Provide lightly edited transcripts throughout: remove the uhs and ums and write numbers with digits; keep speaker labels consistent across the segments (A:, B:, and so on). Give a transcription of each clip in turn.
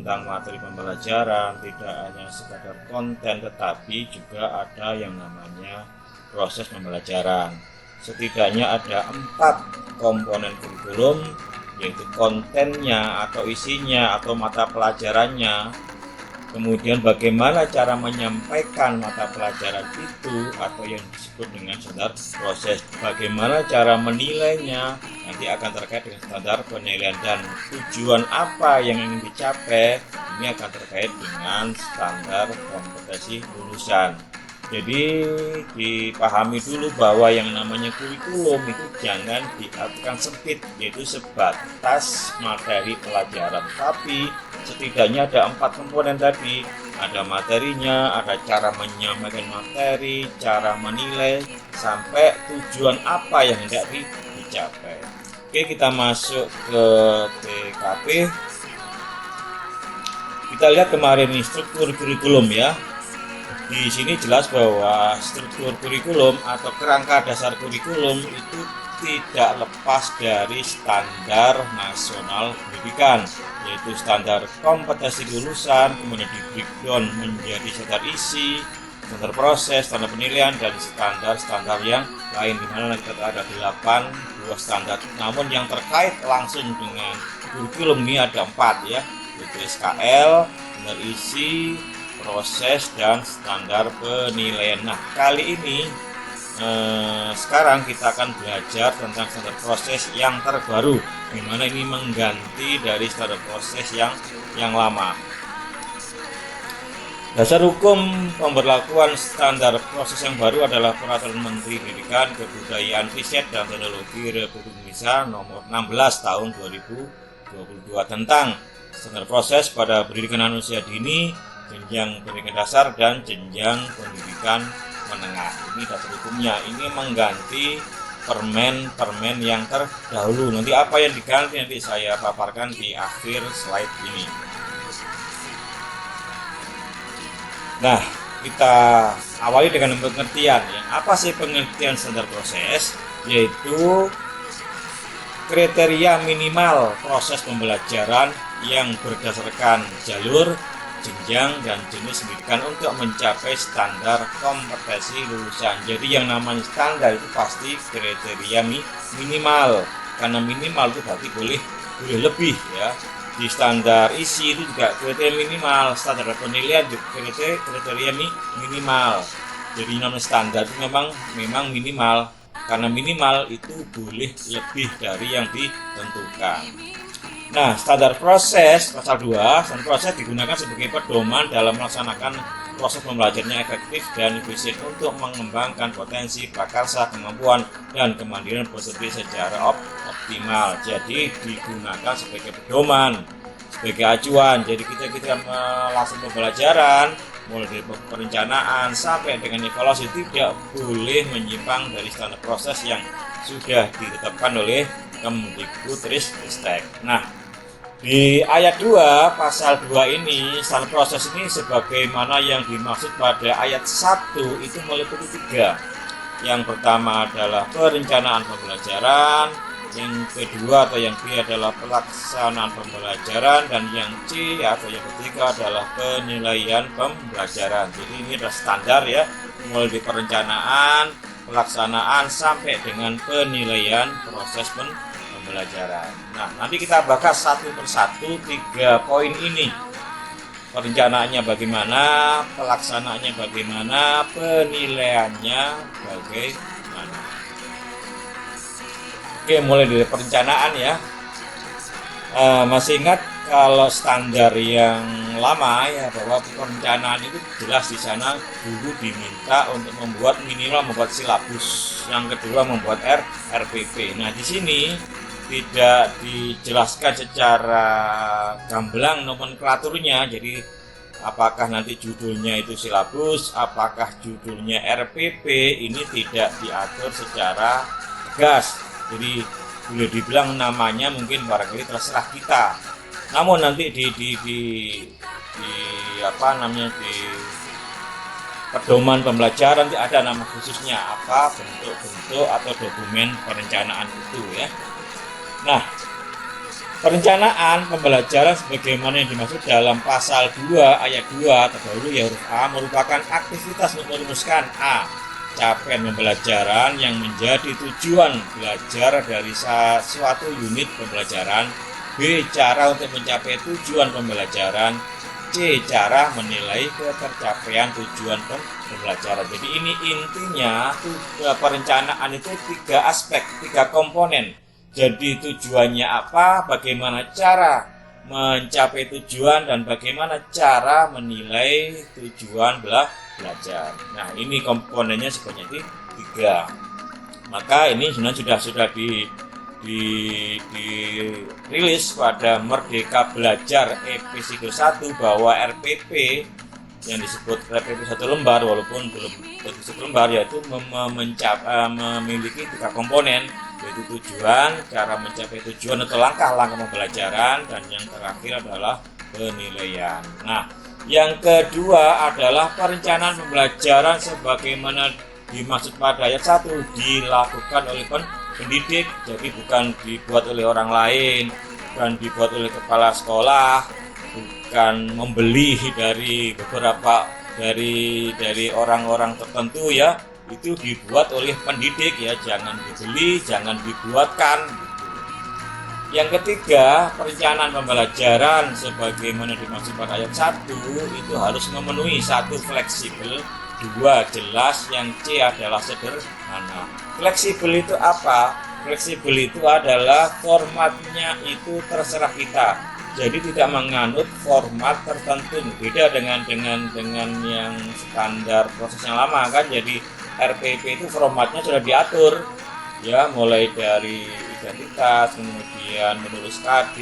A: tentang materi pembelajaran, tidak hanya sekadar konten, tetapi juga ada yang namanya proses pembelajaran. Setidaknya ada 4 komponen kurikulum, yaitu kontennya atau isinya atau mata pelajarannya, kemudian bagaimana cara menyampaikan mata pelajaran itu atau yang disebut dengan standar proses, bagaimana cara menilainya nanti akan terkait dengan standar penilaian, dan tujuan apa yang ingin dicapai ini akan terkait dengan standar kompetensi lulusan. Jadi dipahami dulu bahwa yang namanya kurikulum itu jangan diartikan sempit, yaitu sebatas materi pelajaran, tapi setidaknya ada 4 komponen tadi. Ada materinya, ada cara menyampaikan materi, cara menilai, sampai tujuan apa yang hendak dicapai. Oke, kita masuk ke TKP. Kita lihat kemarin nih struktur kurikulum ya. Di sini jelas bahwa struktur kurikulum atau kerangka dasar kurikulum itu tidak lepas dari standar nasional pendidikan, yaitu standar kompetensi lulusan, kemudian di breakdown menjadi standar isi, standar proses, standar penilaian, dan standar-standar yang lain, di mana ada 8 buah standar. Namun yang terkait langsung dengan kurikulum ini ada 4 ya, yaitu SKL, standar isi, proses, dan standar penilaian. Nah, kali ini sekarang kita akan belajar tentang standar proses yang terbaru, di mana ini mengganti dari standar proses yang lama. Dasar hukum pemberlakuan standar proses yang baru adalah Peraturan Menteri Pendidikan, Kebudayaan, Riset, dan Teknologi Republik Indonesia Nomor 16 Tahun 2022 tentang standar proses pada pendidikan manusia dini, jenjang pendidikan dasar, dan jenjang pendidikan menengah. Ini dasar hukumnya. Ini mengganti permen yang terdahulu. Nanti apa yang diganti nanti saya paparkan di akhir slide ini. Nah, kita awali dengan pengertian ya. Apa sih pengertian standar proses? Yaitu kriteria minimal proses pembelajaran yang berdasarkan jalur, jenjang, dan jenis pendidikan untuk mencapai standar kompetensi lulusan. Jadi yang namanya standar itu pasti kriteria minimal, karena minimal itu berarti boleh lebih ya. Di standar isi itu juga kriteria minimal, standar penilaian juga kriteria minimal. Jadi namanya standar itu memang minimal, karena minimal itu boleh lebih dari yang ditentukan. Nah, standar proses pasal 2, standar proses digunakan sebagai pedoman dalam melaksanakan proses pembelajaran yang efektif dan efisien untuk mengembangkan potensi, prakarsa, kemampuan, dan kemandirian peserta secara optimal. Jadi digunakan sebagai pedoman, sebagai acuan. Jadi kita melaksanakan pembelajaran mulai dari perencanaan sampai dengan evaluasi tidak boleh menyimpang dari standar proses yang sudah ditetapkan oleh Kemdikbudristek. Nah, di ayat 2 pasal 2 ini standar proses ini sebagaimana yang dimaksud pada ayat 1 itu meliputi 3. Yang pertama adalah perencanaan pembelajaran, yang kedua atau yang B adalah pelaksanaan pembelajaran, dan yang C atau yang ketiga adalah penilaian pembelajaran. Jadi ini adalah standar ya, mulai di perencanaan, pelaksanaan sampai dengan penilaian proses pembelajaran. Nah, nanti kita bahas satu persatu 3 poin ini. Perencanaannya bagaimana, pelaksanaannya bagaimana, penilaiannya bagaimana. Oke, mulai dari perencanaan ya. Masih ingat kalau standar yang lama ya, bahwa perencanaan itu jelas di sana guru diminta untuk membuat silabus, yang kedua membuat RPP. Nah, di sini tidak dijelaskan secara gamblang nomenklaturnya. Jadi apakah nanti judulnya itu silabus, apakah judulnya RPP, ini tidak diatur secara tegas. Jadi boleh dibilang namanya mungkin barangkali terserah kita. Namun nanti di pedoman pembelajaran ada nama khususnya, apa bentuk-bentuk atau dokumen perencanaan itu ya. Nah, Perencanaan pembelajaran sebagaimana yang dimaksud dalam pasal 2 ayat 2 terdahulu ya huruf A merupakan aktivitas untuk merumuskan A. Capaian pembelajaran yang menjadi tujuan belajar dari suatu unit pembelajaran. B. Cara untuk mencapai tujuan pembelajaran. C. Cara menilai ketercapaian tujuan pembelajaran. Jadi ini intinya perencanaan itu 3 aspek, 3 komponen. Jadi tujuannya apa, bagaimana cara mencapai tujuan, dan bagaimana cara menilai tujuan belajar. Nah, ini komponennya sebanyak 3. Maka ini sebenarnya sudah dirilis pada Merdeka Belajar episode 1 bahwa RPP yang disebut RPP 1 lembar, walaupun belum satu lembar, yaitu memiliki 3 komponen, yaitu tujuan, cara mencapai tujuan atau langkah-langkah pembelajaran, dan yang terakhir adalah penilaian. Nah, yang kedua adalah perencanaan pembelajaran sebagaimana dimaksud pada ayat 1 dilakukan oleh pendidik, jadi bukan dibuat oleh orang lain, bukan dibuat oleh kepala sekolah, bukan membeli dari beberapa dari orang-orang tertentu ya. Itu dibuat oleh pendidik ya, jangan dibeli, jangan dibuatkan. Yang ketiga, perencanaan pembelajaran sebagaimana dimaksud pada ayat 1 itu harus memenuhi 1 fleksibel, 2 jelas, yang C adalah sederhana. Fleksibel itu apa? Fleksibel itu adalah formatnya itu terserah kita. Jadi tidak menganut format tertentu. Beda dengan yang standar proses yang lama kan. Jadi RPP itu formatnya sudah diatur ya, mulai dari identitas, kemudian menulis KD,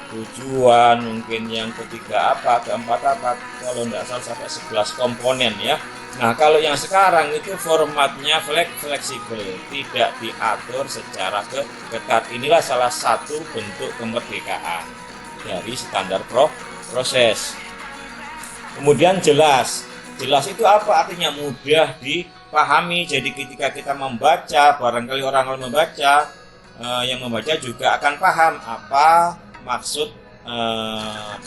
A: tujuan, mungkin yang ketiga apa, keempat apa, kalau tidak salah sampai 11 komponen ya. Nah, kalau yang sekarang itu formatnya fleksibel, tidak diatur secara ketat. Inilah salah satu bentuk kemerdekaan dari standar proses. Kemudian jelas. Jelas itu apa? Artinya mudah dipahami. Jadi ketika kita membaca, barangkali orang membaca, yang membaca juga akan paham apa maksud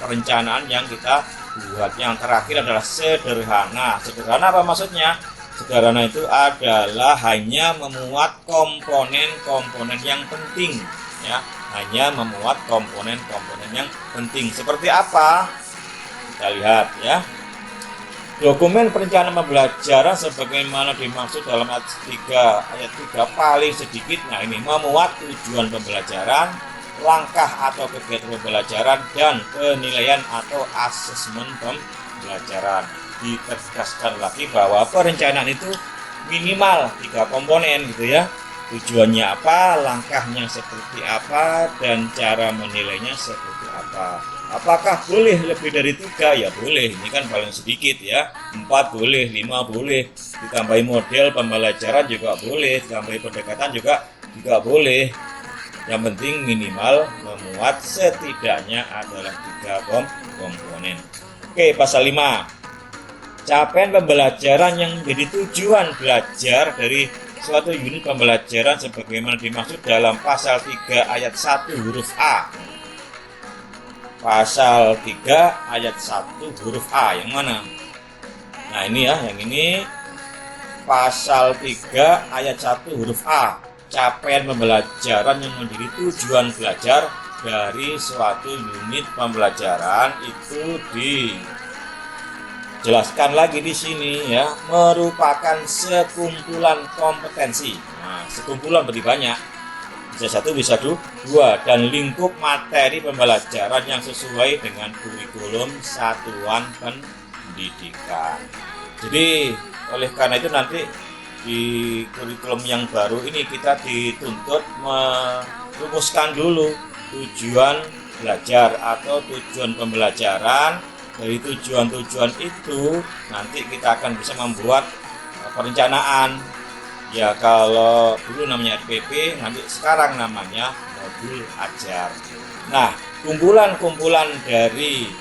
A: perencanaan yang kita buat. Yang terakhir adalah sederhana. Sederhana apa maksudnya? Sederhana itu adalah hanya memuat komponen-komponen yang penting ya, hanya memuat komponen-komponen yang penting. Seperti apa? Kita lihat ya. Dokumen perencanaan pembelajaran sebagaimana dimaksud dalam ayat 3 paling sedikit. Nah, ini memuat tujuan pembelajaran, langkah atau kegiatan pembelajaran, dan penilaian atau asesmen pembelajaran. Ditegaskan lagi bahwa perencanaan itu minimal 3 komponen gitu ya. Tujuannya apa, langkahnya seperti apa, dan cara menilainya seperti apa. Apakah boleh lebih dari 3? Ya boleh, ini kan paling sedikit ya. 4 boleh, 5 boleh, ditambahi model pembelajaran juga boleh, ditambahi pendekatan juga boleh. Yang penting minimal memuat setidaknya adalah 3 komponen. Oke, pasal 5. Capaian pembelajaran yang menjadi tujuan belajar dari suatu unit pembelajaran sebagaimana dimaksud dalam pasal 3 ayat 1 huruf A. Pasal 3 ayat 1 huruf A yang mana? Nah, ini ya, yang ini pasal 3 ayat 1 huruf A. Capaian pembelajaran yang menjadi tujuan belajar dari suatu unit pembelajaran itu dijelaskan lagi di sini ya, merupakan sekumpulan kompetensi. Nah, sekumpulan berarti banyak. Bisa 1, bisa 2, dan lingkup materi pembelajaran yang sesuai dengan kurikulum satuan pendidikan. Jadi oleh karena itu nanti di kurikulum yang baru ini kita dituntut merumuskan dulu tujuan belajar atau tujuan pembelajaran. Dari tujuan-tujuan itu nanti kita akan bisa membuat perencanaan. Ya, kalau dulu namanya RPP, nanti sekarang namanya modul ajar. Nah, kumpulan-kumpulan dari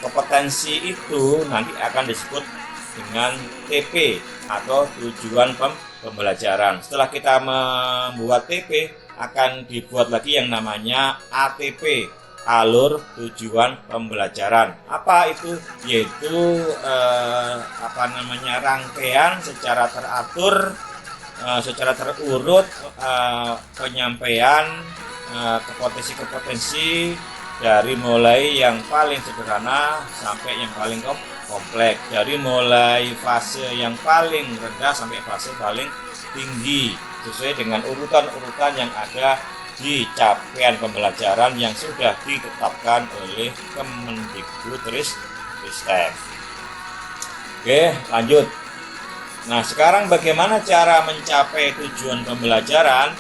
A: kompetensi itu nanti akan disebut dengan TP atau tujuan pembelajaran. Setelah kita membuat TP, akan dibuat lagi yang namanya ATP, alur tujuan pembelajaran. Apa itu? Yaitu rangkaian secara teratur, secara terurut, penyampaian ke potensi-potensi dari mulai yang paling sederhana sampai yang paling kompleks, dari mulai fase yang paling rendah sampai fase paling tinggi, sesuai dengan urutan-urutan yang ada di capaian pembelajaran yang sudah ditetapkan oleh Kemendikbudristek. Oke, lanjut. Nah, sekarang bagaimana cara mencapai tujuan pembelajaran?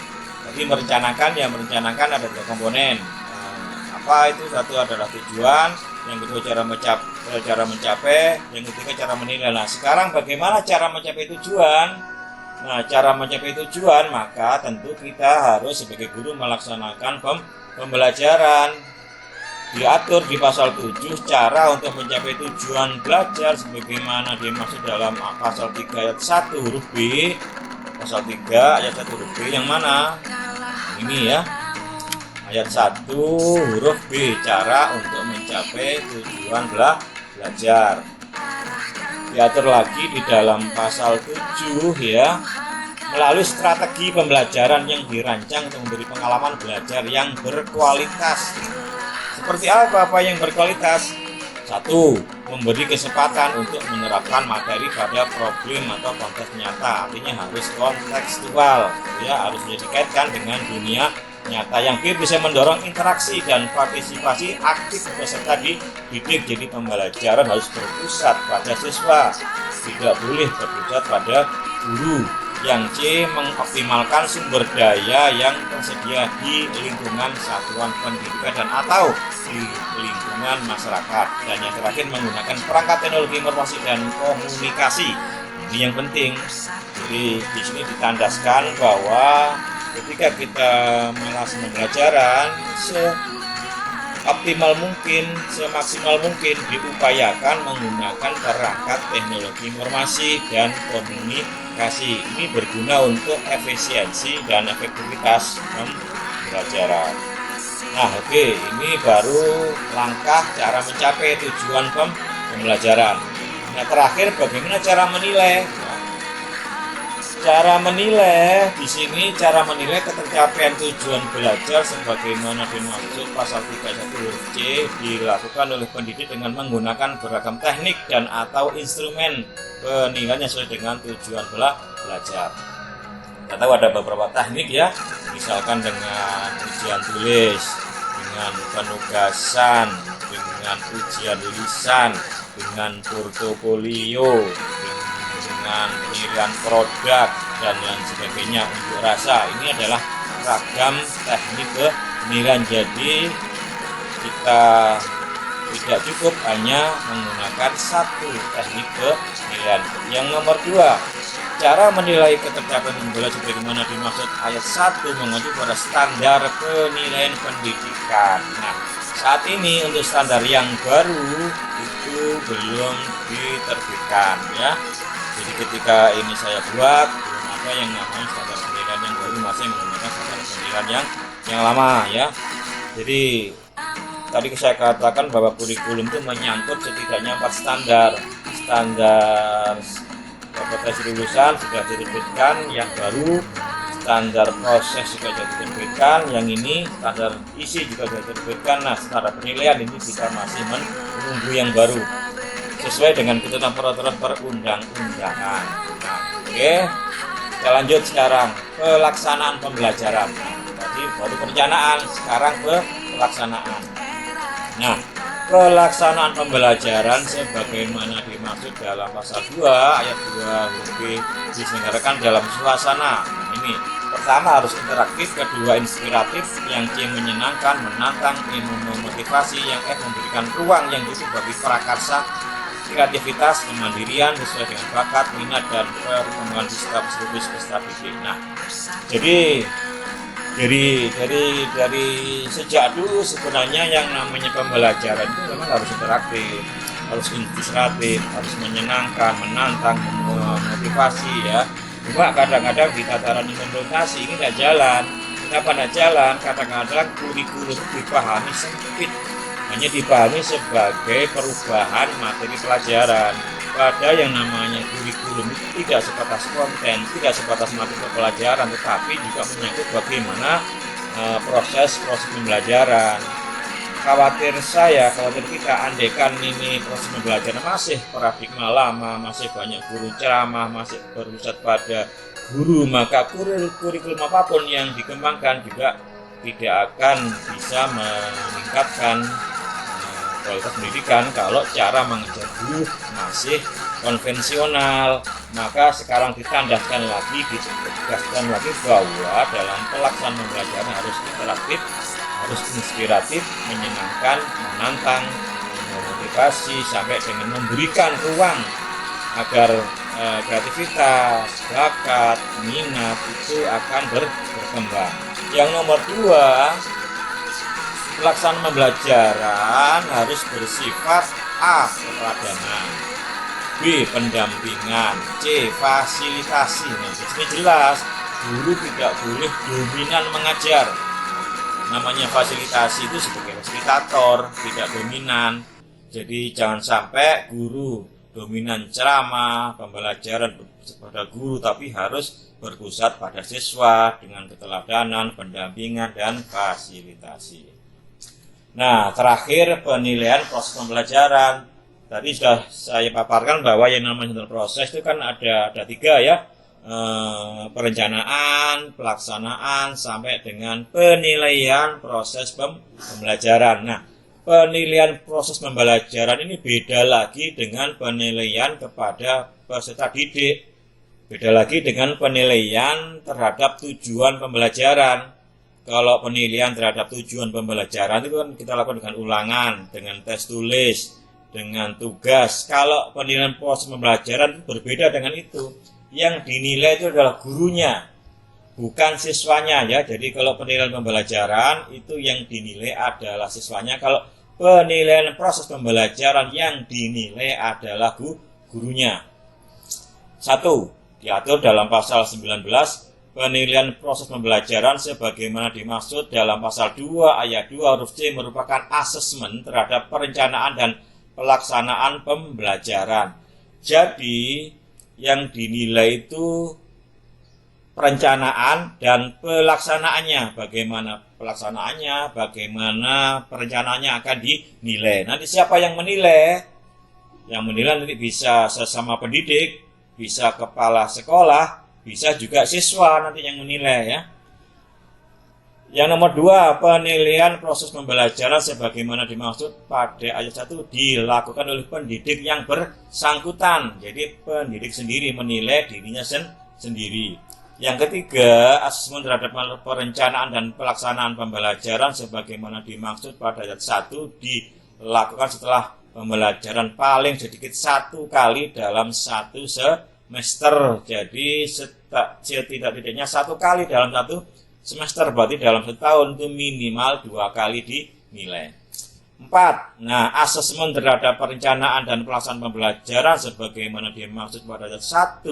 A: Jadi merencanakan ada 2 komponen. Apa itu? Satu adalah tujuan, yang kedua cara mencapai, yang ketiga cara menilai. Nah, sekarang bagaimana cara mencapai tujuan? Nah, cara mencapai tujuan, maka tentu kita harus sebagai guru melaksanakan pembelajaran. Diatur di pasal 7 cara untuk mencapai tujuan belajar sebagaimana dimaksud dalam pasal 3 ayat 1 huruf B. Pasal 3 ayat 1 huruf B yang mana? Ini ya. Ayat 1 huruf B, cara untuk mencapai tujuan belajar. Diatur lagi di dalam pasal 7 ya, melalui strategi pembelajaran yang dirancang untuk memberi pengalaman belajar yang berkualitas. Seperti apa yang berkualitas? 1. Memberi kesempatan untuk menerapkan materi pada problem atau konteks nyata, artinya harus kontekstual ya, harus dikaitkan dengan dunia nyata. Yang B, bisa mendorong interaksi dan partisipasi aktif peserta dididik. Jadi pembelajaran harus berpusat pada siswa, tidak boleh berpusat pada guru. Yang C, mengoptimalkan sumber daya yang tersedia di lingkungan satuan pendidikan dan atau di lingkungan masyarakat. Dan yang terakhir, menggunakan perangkat teknologi informasi dan komunikasi. Ini yang penting. Jadi di sini ditandaskan bahwa ketika kita melaksanakan pembelajaran, seoptimal mungkin, semaksimal mungkin diupayakan menggunakan perangkat teknologi informasi dan komunikasi. Ini berguna untuk efisiensi dan efektivitas pembelajaran. Nah, oke, ini baru langkah cara mencapai tujuan pembelajaran. Nah, terakhir bagaimana cara menilai? Cara menilai di sini, cara menilai ketercapaian tujuan belajar sebagaimana dimaksud pasal 31 huruf C dilakukan oleh pendidik dengan menggunakan beragam teknik dan atau instrumen penilaian sesuai dengan tujuan belajar. Kita tahu ada beberapa teknik ya, misalkan dengan ujian tulis, dengan penugasan, dengan ujian lisan, dengan portofolio, dengan penilaian produk dan lain sebagainya, unjuk rasa. Ini adalah ragam teknik penilaian. Jadi kita tidak cukup hanya menggunakan satu teknik penilaian. Yang nomor 2, cara menilai ketercapaian pembelajaran sebagaimana dimaksud ayat 1 mengacu pada standar penilaian pendidikan. Nah, saat ini untuk standar yang baru itu belum diterbitkan ya. Jadi ketika ini saya buat, belum ada yang namanya standar penilaian yang baru, masih menggunakan standar penilaian yang lama ya. Jadi tadi saya katakan bahwa kurikulum itu menyangkut setidaknya 4 standar. Standar kompetensi lulusan sudah diterbitkan, yang baru standar proses juga sudah diterbitkan, yang ini standar isi juga sudah diterbitkan. Nah, standar penilaian ini kita masih menunggu yang baru sesuai dengan ketentuan peraturan perundang-undangan. Nah, oke, kita lanjut sekarang pelaksanaan pembelajaran. Tadi baru perencanaan, sekarang pelaksanaan. Nah, pelaksanaan pembelajaran sebagaimana dimaksud dalam pasal 2 ayat 2 huruf B diselenggarakan dalam suasana. Ini pertama harus interaktif, kedua inspiratif, yang C menyenangkan, menantang, memotivasi, yang F memberikan ruang yang cukup bagi prakarsa, kreativitas, kemandirian sesuai dengan bakat, minat, dan perkembangan sikap psikologis peserta didik. Nah, jadi dari sejak dulu sebenarnya yang namanya pembelajaran itu memang harus interaktif, harus inspiratif, harus menyenangkan, menantang, memotivasi ya. Cuma kadang-kadang di tataran implementasi ini tidak jalan. Kenapa tidak jalan? Kadang-kadang kurikulum dipahami sempit, hanya dipahami sebagai perubahan materi pelajaran. Pada yang namanya kurikulum itu tidak sebatas konten, tidak sebatas materi pelajaran, tetapi juga menyangkut bagaimana proses pembelajaran. Khawatir kita, andaikan ini proses pembelajaran masih paradigma lama, masih banyak guru ceramah, masih berpusat pada guru, maka kurikulum apapun yang dikembangkan juga tidak akan bisa meningkatkan kualitas pendidikan kalau cara mengajar guru masih konvensional. Maka sekarang ditegaskan lagi bahwa dalam pelaksanaan pembelajaran harus interaktif, harus inspiratif, menyenangkan, menantang, memotivasi, sampai dengan memberikan ruang agar kreativitas, bakat, minat itu akan berkembang. Yang nomor 2, pelaksanaan pembelajaran harus bersifat A. Keteladanan, B. Pendampingan, C. Fasilitasi. Nah, di sini jelas guru tidak boleh dominan mengajar. Namanya fasilitasi itu sebagai fasilitator, tidak dominan. Jadi jangan sampai guru dominan ceramah, pembelajaran kepada guru, tapi harus berpusat pada siswa dengan keteladanan, pendampingan, dan fasilitasi. Nah, terakhir penilaian proses pembelajaran. Tadi sudah saya paparkan bahwa yang namanya proses itu kan ada 3 ya. Perencanaan, pelaksanaan, sampai dengan penilaian proses pembelajaran. Nah, penilaian proses pembelajaran ini beda lagi dengan penilaian kepada peserta didik. Beda lagi dengan penilaian terhadap tujuan pembelajaran. Kalau penilaian terhadap tujuan pembelajaran itu kan kita lakukan dengan ulangan, dengan tes tulis, dengan tugas. Kalau penilaian proses pembelajaran berbeda dengan itu. Yang dinilai itu adalah gurunya, bukan siswanya ya. Jadi kalau penilaian pembelajaran itu yang dinilai adalah siswanya. Kalau penilaian proses pembelajaran yang dinilai adalah gurunya. 1. Diatur dalam pasal 19, penilaian proses pembelajaran sebagaimana dimaksud dalam pasal 2 ayat 2 huruf C merupakan asesmen terhadap perencanaan dan pelaksanaan pembelajaran. Jadi yang dinilai itu perencanaan dan pelaksanaannya. Bagaimana pelaksanaannya, bagaimana perencanaannya akan dinilai. Nanti siapa yang menilai? Yang menilai nanti bisa sesama pendidik, bisa kepala sekolah, bisa juga siswa nanti yang menilai ya. Yang nomor 2, penilaian proses pembelajaran sebagaimana dimaksud pada ayat 1 dilakukan oleh pendidik yang bersangkutan. Jadi pendidik sendiri menilai dirinya sendiri. Yang ketiga, asesmen terhadap perencanaan dan pelaksanaan pembelajaran sebagaimana dimaksud pada ayat 1 dilakukan setelah pembelajaran paling sedikit 1 kali dalam 1 semester. Jadi setidak-tidaknya 1 kali dalam 1 semester, berarti dalam setahun itu minimal 2 kali dinilai. 4. Nah, asesmen terhadap perencanaan dan pelaksanaan pembelajaran sebagaimana dimaksud pada ayat 1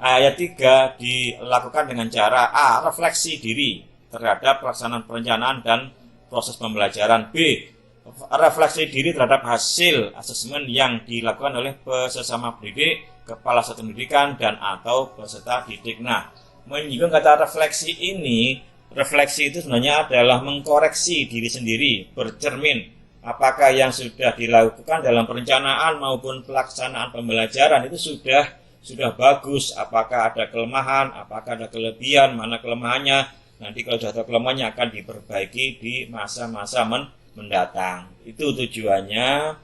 A: ayat 3 dilakukan dengan cara A. Refleksi diri terhadap pelaksanaan perencanaan dan proses pembelajaran. B. Refleksi diri terhadap hasil asesmen yang dilakukan oleh sesama pendidik, kepala satuan pendidikan, dan atau peserta didik. Nah, menyinggung kata refleksi ini, refleksi itu sebenarnya adalah mengkoreksi diri sendiri, bercermin apakah yang sudah dilakukan dalam perencanaan maupun pelaksanaan pembelajaran itu sudah bagus, apakah ada kelemahan, apakah ada kelebihan, mana kelemahannya. Nanti kalau sudah ada kelemahannya akan diperbaiki di masa-masa mendatang. Itu tujuannya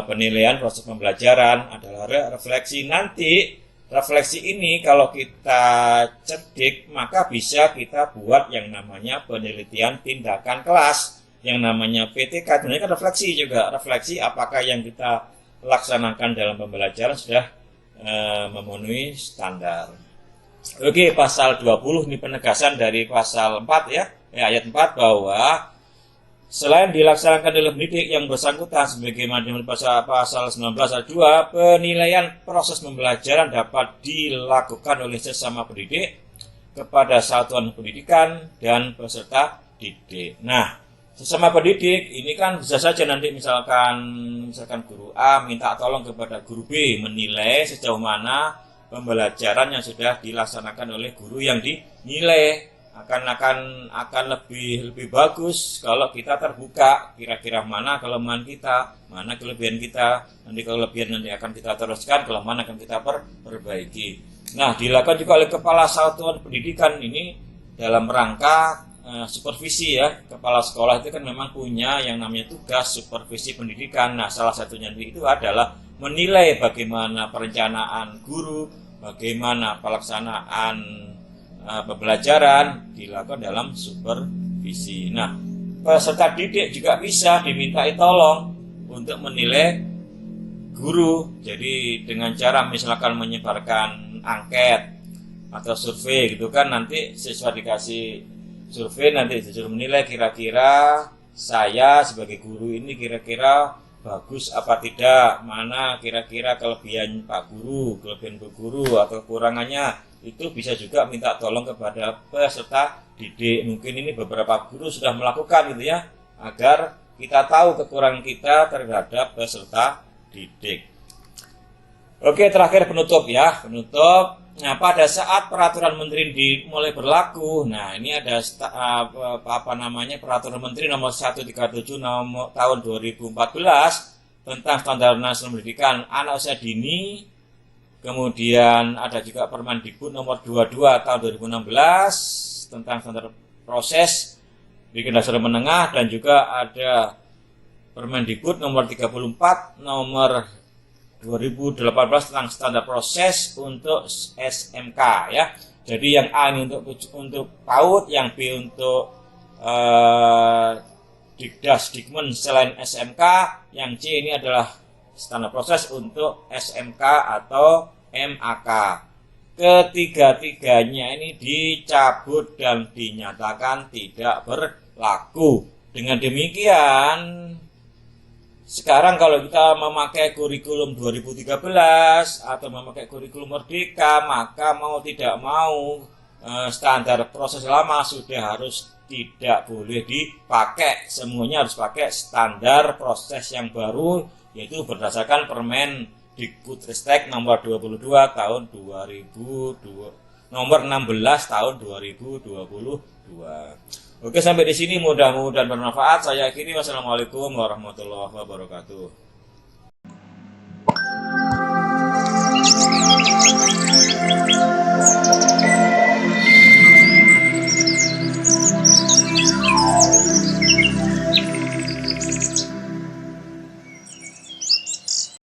A: penilaian proses pembelajaran adalah refleksi. Nanti refleksi ini kalau kita cerdik, maka bisa kita buat yang namanya penelitian tindakan kelas, yang namanya PTK. Sebenarnya kan refleksi juga, refleksi apakah yang kita laksanakan dalam pembelajaran sudah memenuhi standar. Oke, pasal 20 ini penegasan dari pasal 4 ya, ayat 4 bahwa selain dilaksanakan oleh pendidik yang bersangkutan sebagaimana di pasal 19 ayat 2, penilaian proses pembelajaran dapat dilakukan oleh sesama pendidik, kepada satuan pendidikan dan peserta didik. Nah, sesama pendidik ini kan bisa saja nanti misalkan guru A minta tolong kepada guru B menilai sejauh mana pembelajaran yang sudah dilaksanakan oleh guru yang dinilai. Akan lebih bagus kalau kita terbuka kira-kira mana kelemahan kita, mana kelebihan kita. Nanti kelebihan nanti akan kita teruskan, kelemahan akan kita perbaiki. Nah, dilakukan juga oleh kepala satuan pendidikan ini dalam rangka supervisi ya. Kepala sekolah itu kan memang punya yang namanya tugas supervisi pendidikan. Nah, salah satunya itu adalah menilai bagaimana perencanaan guru, bagaimana pelaksanaan pembelajaran dilakukan dalam supervisi. Nah, peserta didik juga bisa dimintai tolong untuk menilai guru. Jadi dengan cara misalkan menyebarkan angket atau survei gitu kan, nanti siswa dikasih survei, nanti disuruh menilai kira-kira saya sebagai guru ini kira-kira bagus apa tidak, mana kira-kira kelebihan Pak Guru, kelebihan Bu Guru atau kekurangannya. Itu bisa juga minta tolong kepada peserta didik. Mungkin ini beberapa guru sudah melakukan gitu ya, agar kita tahu kekurangan kita terhadap peserta didik. Oke, terakhir penutup ya, penutup. Nah, pada saat peraturan menteri mulai berlaku, nah ini ada peraturan menteri nomor 137 tahun 2014 tentang standar nasional pendidikan anak usia dini. Kemudian ada juga Permendikbud nomor 22 tahun 2016 tentang standar proses pendidikan dasar menengah, dan juga ada Permendikbud nomor 34 nomor 2018 tentang standar proses untuk SMK ya. Jadi yang A ini untuk PAUD, yang B untuk Dikdas Dikmen selain SMK, yang C ini adalah standar proses untuk SMK atau MAK. Ketiga-tiganya ini dicabut dan dinyatakan tidak berlaku. Dengan demikian, sekarang kalau kita memakai kurikulum 2013 atau memakai kurikulum Merdeka, maka mau tidak mau standar proses lama sudah harus tidak boleh dipakai. Semuanya harus pakai standar proses yang baru, yaitu berdasarkan Permendikbudristek nomor 22 tahun 2002, nomor 16 tahun 2022. Oke, sampai di sini mudah-mudahan bermanfaat. Saya akhiri, wassalamualaikum warahmatullahi wabarakatuh.